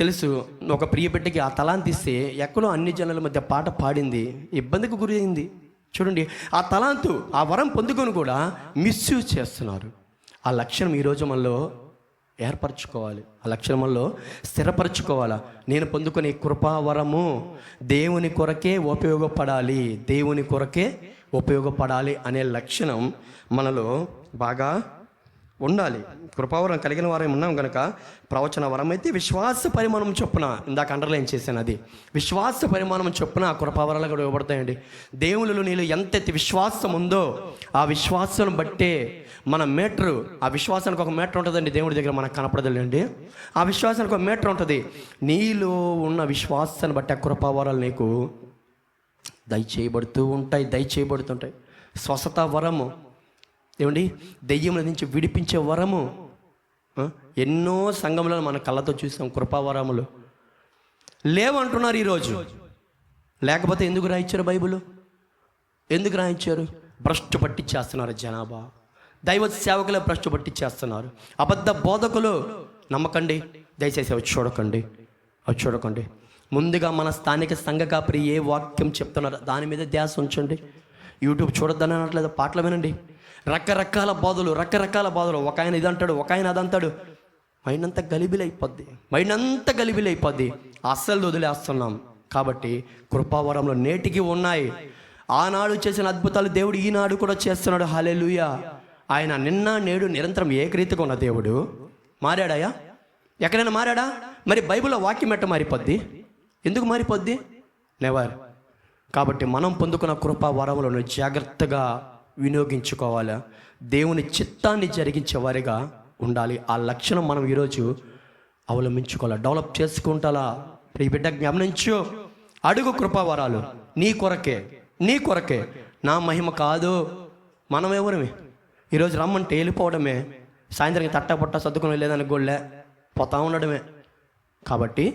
తెలుసు. ఒక ప్రియ బిడ్డకి ఆ తలాంతి ఇస్తే ఎక్కడో అన్ని జనాల మధ్య పాట పాడింది, ఇబ్బందికి గురి అయింది. చూడండి, ఆ తలాంతు, ఆ వరం పొందుకొని కూడా మిస్యూజ్ చేస్తున్నారు. ఆ లక్షణం ఈరోజు మనలో ఏర్పరచుకోవాలి. ఆ లక్షణంలో స్థిరపరచుకోవాలా. నేను పొందుకునే కృపావరము దేవుని కొరకే ఉపయోగపడాలి అనే లక్షణం మనలో బాగా ఉండాలి. కృపావరం కలిగిన వారం ఉన్నాం కనుక ప్రవచన వరం అయితే విశ్వాస పరిమాణం చొప్పున, ఇందాక అండర్లైన్ చేశాను, అది విశ్వాస పరిమాణం చొప్పున ఆ కృపావరాలు కూడా ఇవ్వబడతాయండి. దేవునిలో నీలో ఎంతైతే విశ్వాసం ఉందో ఆ విశ్వాసం బట్టే మన మీటరు, ఆ విశ్వాసానికి ఒక మీటర్ ఉంటుందండి దేవుడి దగ్గర, మనకు కనపడదండి. ఆ విశ్వాసానికి ఒక మీటర్ ఉంటుంది. నీలో ఉన్న విశ్వాసాన్ని బట్టి ఆ కృపావరాలు నీకు దయచేయబడుతుంటాయి. స్వస్థత వరము, ఏమండి, దెయ్యముల నుంచి విడిపించే వరము. ఎన్నో సంఘములను మన కళ్ళతో చూసాం. కృపావరములు లేవంటున్నారు ఈరోజు. లేకపోతే ఎందుకు రాయించారు? బైబిల్ ఎందుకు రాయించారు? భ్రష్టు పట్టించేస్తున్నారు జనాభా. దైవ సేవకులే భ్రష్టు పట్టించేస్తున్నారు. అబద్ధ బోధకులు నమ్మకండి. దయచేసి వచ్చి చూడకండి. ముందుగా మన స్థానిక సంఘ కాపరి ఏ వాక్యం చెప్తున్నారు దాని మీద ధ్యాస ఉంచండి. యూట్యూబ్ చూడొద్దని అనట్లేదు, పాటలు వినండి. రకరకాల బాధలు. ఒక ఆయన ఇది అంటాడు, ఒక ఆయన అది అంటాడు. మైండ్ అంతా గలిబిలైపోద్ది. అస్సలు వదిలేస్తున్నాం. కాబట్టి కృపావరంలో నేటికి ఉన్నాయి. ఆనాడు చేసిన అద్భుతాలు దేవుడు ఈనాడు కూడా చేస్తున్నాడు. హల్లెలూయా. ఆయన నిన్న నేడు నిరంతరం ఏకరీతిగా ఉన్న దేవుడు. మారాడాయా? ఎక్కడైనా మారాడా? మరి బైబిల్లో వాక్యం ఎట్ట మారిపోద్ది? ఎందుకు మారిపోద్ది? నెవర్. కాబట్టి మనం పొందుకున్న కృపా వరములను జాగ్రత్తగా వినియోగించుకోవాలి. దేవుని చిత్తాన్ని జరిగించే వారిగా ఉండాలి. ఆ లక్షణం మనం ఈరోజు అవలంబించుకోవాలి, డెవలప్ చేసుకుంటాలా. ఈ బిడ్డ గమనించు, అడుగు కృపావరాలు నీ కొరకే, నా మహిమ కాదు. మనం ఎవరమే? ఈరోజు రమ్మంటే వెళ్ళిపోవడమే, సాయంత్రం తట్టపట్ట సర్దుకుని లేదని గొళ్ళే పోతా ఉండడమే. కాబట్టి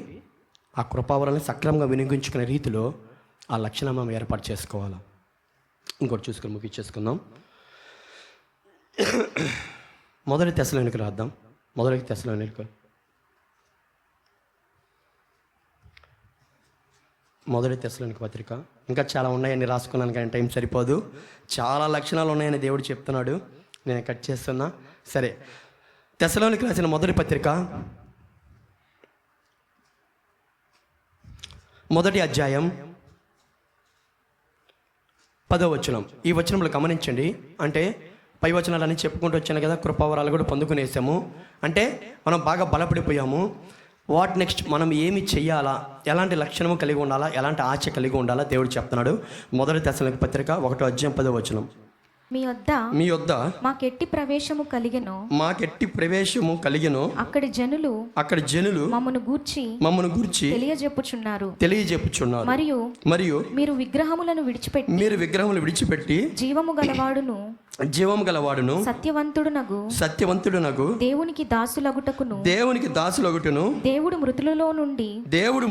ఆ కృపావరాలను సక్రమంగా వినియోగించుకునే రీతిలో ఆ లక్షణం మనం ఏర్పాటు చేసుకోవాలి. ఇంకోటి చూసుకొని ముగించేసుకుందాం. మొదటి తెస్సలోనికైకి రాద్దాం. మొదటి తెస్సలోనిక పత్రిక. ఇంకా చాలా ఉన్నాయని రాసుకున్నాను కానీ టైం సరిపోదు. చాలా లక్షణాలు ఉన్నాయని దేవుడు చెప్తున్నాడు. నేను కట్ చేస్తున్నా. సరే, తెస్సలోనికకి రాసిన మొదటి పత్రిక 1వ అధ్యాయం 10వ వచనం. ఈ వచనంలో గమనించండి. అంటే పై వచనాలన్నీ చెప్పుకుంటూ వచ్చాను కదా, కృపావరాలు కూడా పొందుకునేసాము. అంటే మనం బాగా బలపడిపోయాము. What next? మనం ఏమి చెయ్యాలా, ఎలాంటి లక్షణము కలిగి ఉండాలా, ఎలాంటి ఆశ కలిగి ఉండాలా దేవుడు చెప్తున్నాడు. మొదటి తెస్సలోనిక పత్రిక 1వ అధ్యాయం 10వ వచనం. మీ యొద్ద మాకెట్టి ప్రవేశము కలిగెను అక్కడి జనులు మమ్మను గూర్చి తెలియజెప్పుచున్నారు. మరియు మీరు విగ్రహములను విడిచిపెట్టి జీవము గలవాడును సత్యవంతుడునగు దేవునికి దాసులగుటకును దేవుడు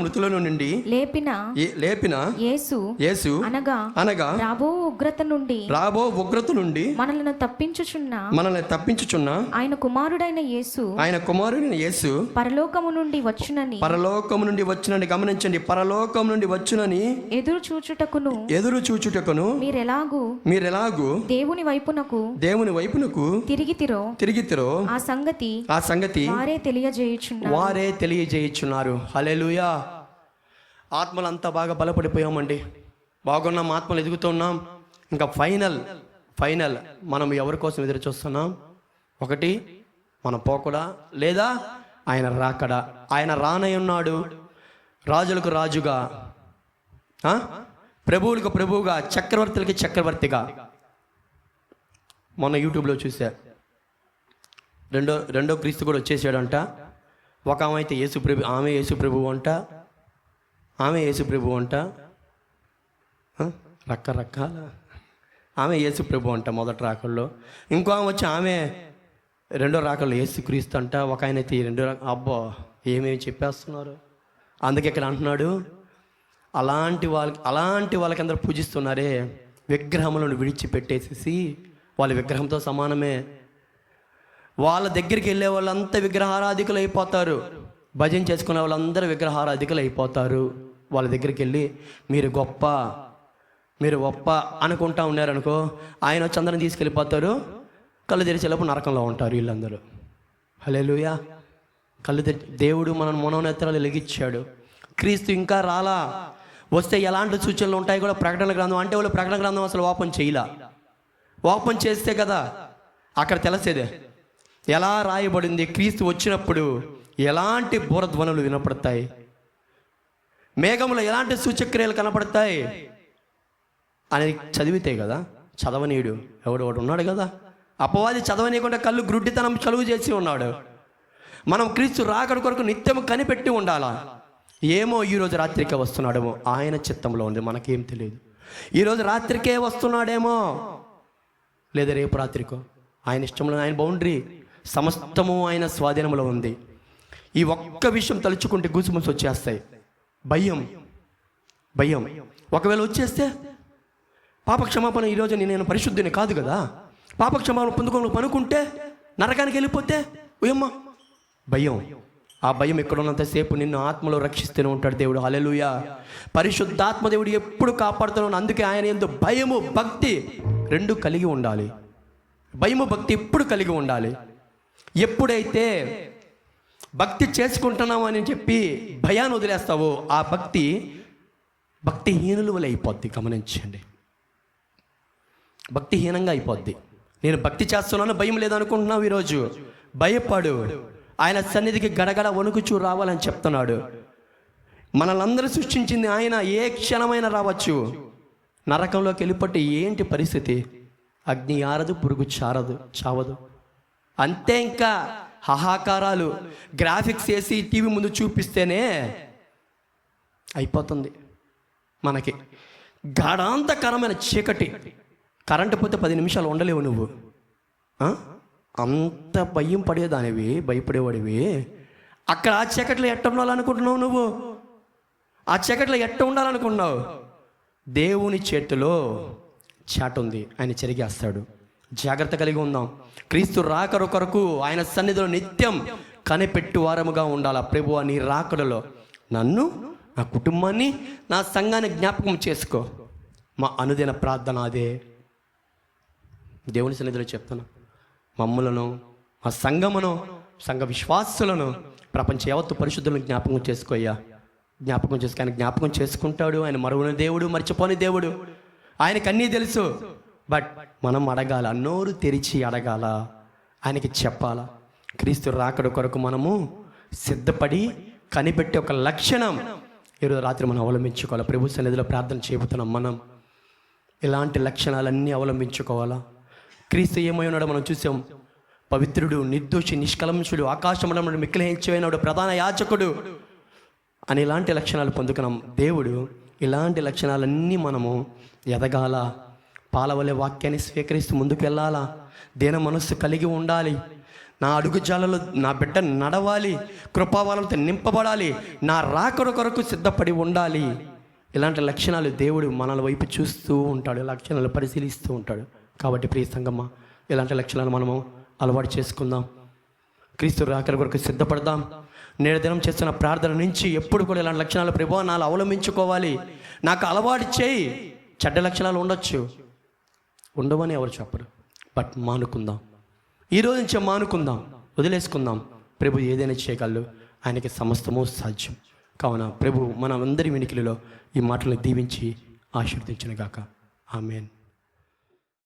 మృతులలో నుండి లేపిన యేసు అనగా రాబో ఉగ్రత నుండి మనల్ని తప్పించుచున్న ఆయన కుమారుడైన యేసు పరలోకము నుండి వచ్చునని గమనించండి. పరలోకం నుండి వచ్చునని ఎదురు చూచుటకును మీరెలాగు దేవుని వైపునకు తిరిగితిరో ఆ సంగతి వారే తెలియజేయుచున్నారు. హల్లెలూయా. ఆత్మలంతా బాగా బలపడిపోయామండి. బాగున్నాం, ఆత్మలు ఎదుగుతున్నాం. ఇంకా ఫైనల్ మనం ఎవరి కోసం ఎదురు చూస్తున్నాం? ఒకటి, మన పోకడా, లేదా ఆయన రాకడా. ఆయన రానయ్యున్నాడు, రాజులకు రాజుగా, ప్రభువులకు ప్రభువుగా, చక్రవర్తులకి చక్రవర్తిగా. మొన్న యూట్యూబ్లో చూసా, రెండో క్రీస్తు కూడా వచ్చేసాడంట. ఒక ఆమె అయితే ఆమె యేసు ప్రభువు అంట. రకరకాల ఆమె యేసు ప్రభు అంట మొదటి రాకల్లో. ఇంకో ఆమె వచ్చి ఆమె రెండో రాకల్లో యేసు క్రీస్తు అంట. ఒక ఆయన అయితే అబ్బో ఏమేమి చెప్పేస్తున్నారు. అందుకే ఇక్కడ అంటున్నాడు, అలాంటి వాళ్ళకి అందరూ పూజిస్తున్నారే, విగ్రహములను విడిచిపెట్టేసేసి వాళ్ళ విగ్రహంతో సమానమే. వాళ్ళ దగ్గరికి వెళ్ళే వాళ్ళంతా విగ్రహారాధికులు అయిపోతారు. భజన చేసుకునే వాళ్ళందరూ విగ్రహారాధికులు అయిపోతారు. వాళ్ళ దగ్గరికి వెళ్ళి మీరు గొప్ప అనుకుంటా ఉన్నారనుకో, ఆయన వచ్చి అందరిని తీసుకెళ్ళిపోతారు. కళ్ళు తెరిచేలోపు నరకంలో ఉంటారు వీళ్ళందరూ. హల్లెలూయా. దేవుడు మన మనోనేత్రాలు వెలిగించాడు. క్రీస్తు ఇంకా రాలా. వస్తే ఎలాంటి సూచనలు ఉంటాయి కూడా ప్రకటన గ్రంథం అంటే వాళ్ళు ప్రకటన గ్రంథం అసలు ఓపెన్ చేస్తే కదా అక్కడ తెలిసేదే. ఎలా రాయబడింది, క్రీస్తు వచ్చినప్పుడు ఎలాంటి బూరధ్వనులు వినపడతాయి, మేఘంలో ఎలాంటి సూచక్రియలు కనపడతాయి అనేది చదివితే కదా. చదవనీయుడు ఒకడు ఉన్నాడు కదా, అపవాది చదవనీయకుండా కళ్ళు గ్రుడ్డితనం చలువు చేసి ఉన్నాడు. మనం క్రీస్తు రాకడ కొరకు నిత్యం కనిపెట్టి ఉండాలా. ఏమో ఈరోజు రాత్రికే వస్తున్నాడేమో, ఆయన చిత్తంలో ఉంది, మనకేం తెలియదు. ఈరోజు రాత్రికే వస్తున్నాడేమో, లేదా రేపు రాత్రికో, ఆయన ఇష్టంలో, ఆయన బౌండరీ, సమస్తము ఆయన స్వాధీనంలో ఉంది. ఈ ఒక్క విషయం తలుచుకుంటే గూసుముసు వచ్చేస్తాయి. భయం. ఒకవేళ వచ్చేస్తే పాపక్షమాపణ, ఈరోజు నేను పరిశుద్ధిని కాదు కదా, పాపక్షమాపణ పొందుకోవడం పనుకుంటే నరకానికి వెళ్ళిపోతే ఉయమ్మ భయం. ఆ భయం ఎక్కడున్నంతసేపు నిన్ను ఆత్మలో రక్షిస్తూనే ఉంటాడు దేవుడు. హల్లెలూయా. పరిశుద్ధాత్మ దేవుడు ఎప్పుడు కాపాడుతున్నాడు. అందుకే ఆయన యందు భయము భక్తి రెండు కలిగి ఉండాలి. భయము భక్తి ఎప్పుడు కలిగి ఉండాలి. ఎప్పుడైతే భక్తి చేసుకుంటున్నావు అని చెప్పి భయాన్ని వదిలేస్తావో ఆ భక్తిహీనుల వల్ల అయిపోద్ది. గమనించండి, భక్తిహీనంగా అయిపోద్ది. నేను భక్తి చేస్తున్నాను, భయం లేదనుకుంటున్నావు. ఈరోజు భయపడు. ఆయన సన్నిధికి గడగడ వణుకుచూ రావాలని చెప్తున్నాడు. మనల్ని సృష్టించింది ఆయన. ఏ క్షణమైనా రావచ్చు. నరకంలోకి వెళ్ళిపోతే ఏంటి పరిస్థితి? అగ్ని ఆరదు, పురుగు చావదు. అంతే. ఇంకా హాహాకారాలు, గ్రాఫిక్స్ వేసి టీవీ ముందు చూపిస్తేనే అయిపోతుంది మనకి. గాఢాంతకరమైన చీకటి. కరెంటు పోతే 10 నిమిషాలు ఉండలేవు నువ్వు. అంత భయం పడేదానివి, భయపడేవాడివి. అక్కడ ఆ చీకట్లో ఎట్ట ఉండాలనుకుంటున్నావు నువ్వు? ఆ చీకట్లో ఎట్ట ఉండాలనుకుంటున్నావు? దేవుని చేతిలో చాటు ఉంది, ఆయన చెరిగేస్తాడు. జాగ్రత్త కలిగి ఉందాం. క్రీస్తు రాకడ కొరకు ఆయన సన్నిధిలో నిత్యం కనిపెట్టు వారముగా ఉండాలి. ప్రభువా, నీ రాకడలో నన్ను, నా కుటుంబాన్ని, నా సంఘాన్ని జ్ఞాపకం చేసుకో. మా అనుదిన ప్రార్థన అదే. దేవుని సన్నిధిలో చెప్తాను, మమ్ములను, మా సంఘమును, సంఘ విశ్వాసులను, ప్రపంచ యావత్తు పరిశుద్ధులను జ్ఞాపకం చేసుకోయ్యా. జ్ఞాపకం చేసుకో. ఆయన జ్ఞాపకం చేసుకుంటాడు. ఆయన మరువని దేవుడు, మర్చిపోని దేవుడు. ఆయనకు అన్నీ తెలుసు. బట్ మనం అడగాల, నోరు తెరిచి అడగాల, ఆయనకి చెప్పాలా. క్రీస్తు రాకడ కొరకు మనము సిద్ధపడి కనిపెట్టే ఒక లక్షణం ఈరోజు రాత్రి మనం అవలంబించుకోవాలి. ప్రభు సన్నిధిలో ప్రార్థన చేయబోతున్నాం. మనం ఇలాంటి లక్షణాలన్నీ అవలంబించుకోవాలా. క్రీస్తు ఏమై ఉన్నాడో మనం చూసాం. పవిత్రుడు, నిర్దోషి, నిష్కలంషుడు, ఆకాశమండలం మిక్కిలి హెచ్చమైనడు, ప్రధాన యాజకుడు అని ఇలాంటి లక్షణాలు పొందుకున్నాం. దేవుడు ఇలాంటి లక్షణాలన్నీ మనము ఎదగాల. పాలవలే వాక్యాన్ని స్వీకరిస్తూ ముందుకు వెళ్ళాలా. దీన మనస్సు కలిగి ఉండాలి. నా అడుగుజాలలో నా బిడ్డ నడవాలి. కృపావరంతో నింపబడాలి. నా రాకడ కొరకు సిద్ధపడి ఉండాలి. ఇలాంటి లక్షణాలు దేవుడు మనల వైపు చూస్తూ ఉంటాడు, లక్షణాలు పరిశీలిస్తూ ఉంటాడు. కాబట్టి ప్రియ సంగమా, ఇలాంటి లక్షణాలు మనము అలవాటు చేసుకుందాం. క్రీస్తు రాకడ కొరకు సిద్ధపడదాం. నేడు దినం చేస్తున్న ప్రార్థన నుంచి ఎప్పుడు కూడా ఇలాంటి లక్షణాలు ప్రభువా నాలో అవలంబించుకోవాలి, నాకు అలవాటు చేయి. చెడ్డ లక్షణాలు ఉండొచ్చు, ఉండవని ఎవరు చెప్పరు. బట్ మానుకుందాం. ఈరోజు నుంచే మానుకుందాం, వదిలేసుకుందాం. ప్రభు ఏదైనా చేయగలడు, ఆయనకి సమస్తము సాధ్యం. కావున ప్రభు మన అందరి వెనుకలలో ఈ మాటలను దీవించి ఆశీర్వదించును గాక. ఆమేన్.